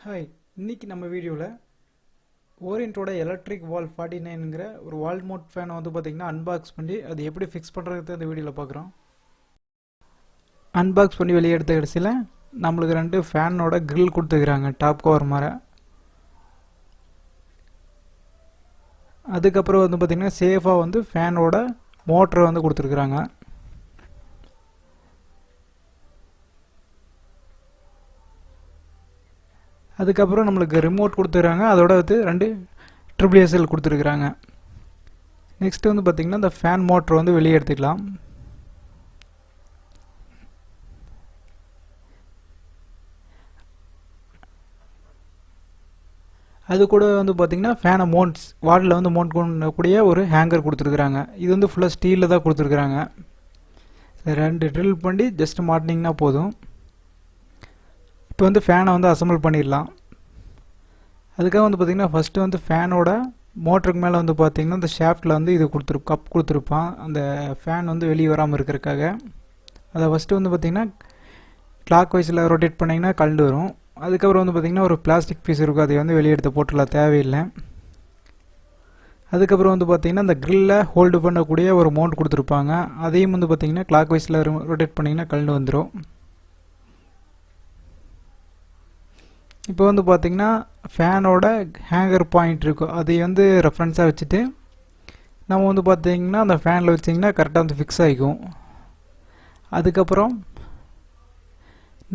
Hi, இன்னைக்கு நம்ம வீடியோவில் ஓரியன்ட்டோட எலக்ட்ரிக் வால் 49ங்கிற ஒரு வால் மவுண்ட் ஃபேனை வந்து பார்த்திங்கன்னா அன்பாக்ஸ் பண்ணி அது எப்படி ஃபிக்ஸ் பண்ணுறது இந்த வீடியோவில் பார்க்குறோம். அன்பாக்ஸ் பண்ணி வெளியே எடுத்த கடைசியில் நம்மளுக்கு 2 ஃபேனோட கிரில் கொடுத்துக்கிறாங்க டாப் கவர் மாதிரி. அதுக்கப்புறம் வந்து பார்த்திங்கன்னா சேஃபாக வந்து ஃபேனோட மோட்டரை வந்து கொடுத்துருக்குறாங்க. அதுக்கப்புறம் நம்மளுக்கு ரிமோட் கொடுத்துருக்காங்க. அதோட வந்து 2 SSL கொடுத்துருக்குறாங்க. நெக்ஸ்ட் வந்து பார்த்திங்கன்னா இந்த ஃபேன் மோட்டர் வந்து வெளியே எடுத்துக்கலாம். அது கூட வந்து பார்த்திங்கன்னா ஃபேனை மவுண்ட்ஸ் வாலில் வந்து மவுண்ட் பண்ணக்கூடிய ஒரு ஹேங்கர் கொடுத்துருக்குறாங்க. இது வந்து ஃபுல்லாக ஸ்டீலில் தான் கொடுத்துருக்குறாங்க. 2 ட்ரில் பண்ணி ஜஸ்ட் மாட்டினீங்கன்னா போதும். இப்போ வந்து ஃபேனை வந்து அசம்பிள் பண்ணிடலாம். அதுக்காக வந்து பார்த்திங்கன்னா ஃபஸ்ட்டு வந்து ஃபேனோட மோட்டருக்கு மேலே வந்து பார்த்திங்கன்னா இந்த ஷாஃப்ட்டில் வந்து இது கப் கொடுத்துருப்பான், அந்த ஃபேன் வந்து வெளியே வராமல் இருக்கிறதுக்காக. அதை ஃபஸ்ட்டு வந்து பார்த்திங்கன்னா கிளாக் வைஸில் ரொட்டேட் பண்ணிங்கன்னா கலண்டு வரும். அதுக்கப்புறம் வந்து பார்த்திங்கன்னா ஒரு பிளாஸ்டிக் பீஸ் இருக்கும், அதை வந்து வெளியே எடுத்து போட்டுலாம் தேவையில்லை. அதுக்கப்புறம் வந்து பார்த்திங்கன்னா இந்த க்ரில்லை ஹோல்டு பண்ணக்கூடிய ஒரு மவுண்ட் கொடுத்துருப்பாங்க. அதையும் வந்து பார்த்திங்கன்னா கிளாக் வைஸில் ரொட்டேட் பண்ணிங்கன்னா கலண்டு வந்துடும். இப்போ வந்து பார்த்திங்கன்னா ஃபேனோட ஹேங்கர் பாயிண்ட் இருக்கும், அதை வந்து ரெஃபரன்ஸாக வச்சுட்டு நம்ம வந்து பார்த்திங்கன்னா அந்த ஃபேனில் வச்சிங்கன்னா கரெக்டாக வந்து ஃபிக்ஸ் ஆகிக்கும். அதுக்கப்புறம்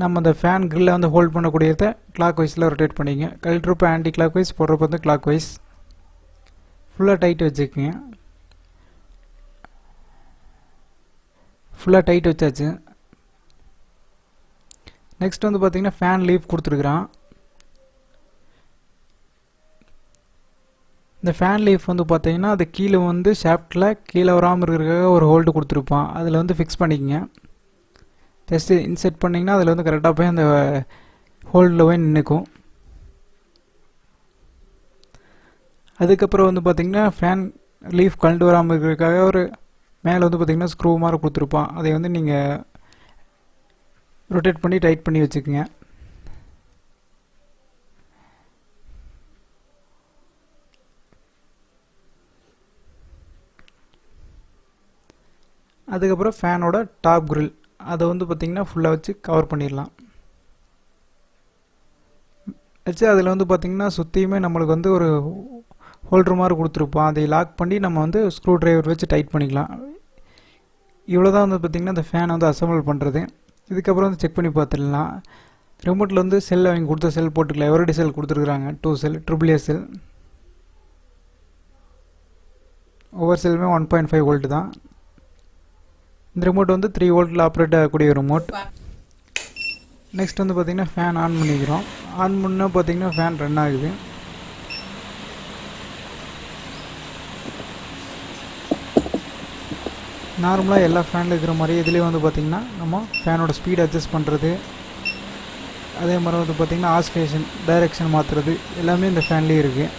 நம்ம அந்த ஃபேன் கிரில்லை வந்து ஹோல்ட் பண்ணக்கூடியதை கிளாக் வைஸில் ரொட்டேட் பண்ணிக்கங்க. கழட்டுறப்போ ஆன்டி கிளாக் வைஸ், போடுறப்போ வந்து கிளாக் வைஸ் ஃபுல்லாக டைட் வச்சுக்கோங்க. ஃபுல்லாக டைட் வச்சாச்சு. நெக்ஸ்ட் வந்து பார்த்திங்கன்னா ஃபேன் லீஃப் கொடுத்துருக்குறான். இந்த ஃபேன் லீஃப் வந்து பார்த்தீங்கன்னா அது கீழே வந்து ஷாஃப்ட்டில் கீழே வராமல் இருக்கிறதுக்காக ஒரு ஹோல்டு கொடுத்துருப்பான், அதில் வந்து ஃபிக்ஸ் பண்ணிக்கங்க. ஜஸ்ட்டு இன்செர்ட் பண்ணிங்கன்னா அதில் வந்து கரெக்டாக போய் அந்த ஹோல்டில் போய் நின்றுக்கும். அதுக்கப்புறம் வந்து பார்த்திங்கன்னா ஃபேன் லீஃப் கழண்டு வராமல் இருக்கிறதுக்காக ஒரு மேலே வந்து பார்த்திங்கன்னா ஸ்க்ரூ மாதிரி கொடுத்துருப்பான், அதை வந்து நீங்கள் ரொட்டேட் பண்ணி டைட் பண்ணி வச்சுக்கோங்க. அதுக்கப்புறம் ஃபேனோட டாப் கிரில் அதை வந்து பார்த்திங்கன்னா ஃபுல்லாக வச்சு கவர் பண்ணிடலாம். வச்சு அதில் வந்து பார்த்திங்கன்னா சுற்றியுமே நம்மளுக்கு வந்து ஒரு ஹோல்டர் மாதிரி கொடுத்துருப்போம், அதை லாக் பண்ணி நம்ம வந்து ஸ்க்ரூ ட்ரைவர் வச்சு டைட் பண்ணிக்கலாம். இவ்வளோ தான் வந்து பார்த்திங்கன்னா இந்த ஃபேனை வந்து அசம்பிள் பண்ணுறது. இதுக்கப்புறம் வந்து செக் பண்ணி பார்த்துடலாம். ரிமோட்டில் வந்து செல் அவங்க கொடுத்த செல் போட்டுக்கலாம். எவரடி செல் கொடுத்துருக்குறாங்க, 2 செல் SSL. ஒவ்வொரு செல்லுமே 1.5 வோல்ட் தான். இந்த ரிமோட் வந்து 3 வோல்ட்டில் ஆப்ரேட் ஆகக்கூடிய ரிமோட். நெக்ஸ்ட் வந்து பார்த்திங்கன்னா ஃபேன் ஆன் பண்ணிக்கிறோம். ஆன் பண்ணால் பார்த்திங்கன்னா ஃபேன் ரன் ஆகுது. நார்மலாக எல்லா ஃபேனில் இருக்கிற மாதிரி இதுலேயும் வந்து பார்த்திங்கன்னா நம்ம ஃபேனோட ஸ்பீட் அட்ஜஸ்ட் பண்ணுறது, அதே மாதிரி வந்து பார்த்திங்கன்னா ஆசிலேஷன் டைரெக்ஷன் மாற்றுறது எல்லாமே இந்த ஃபேன்லேயே இருக்குது.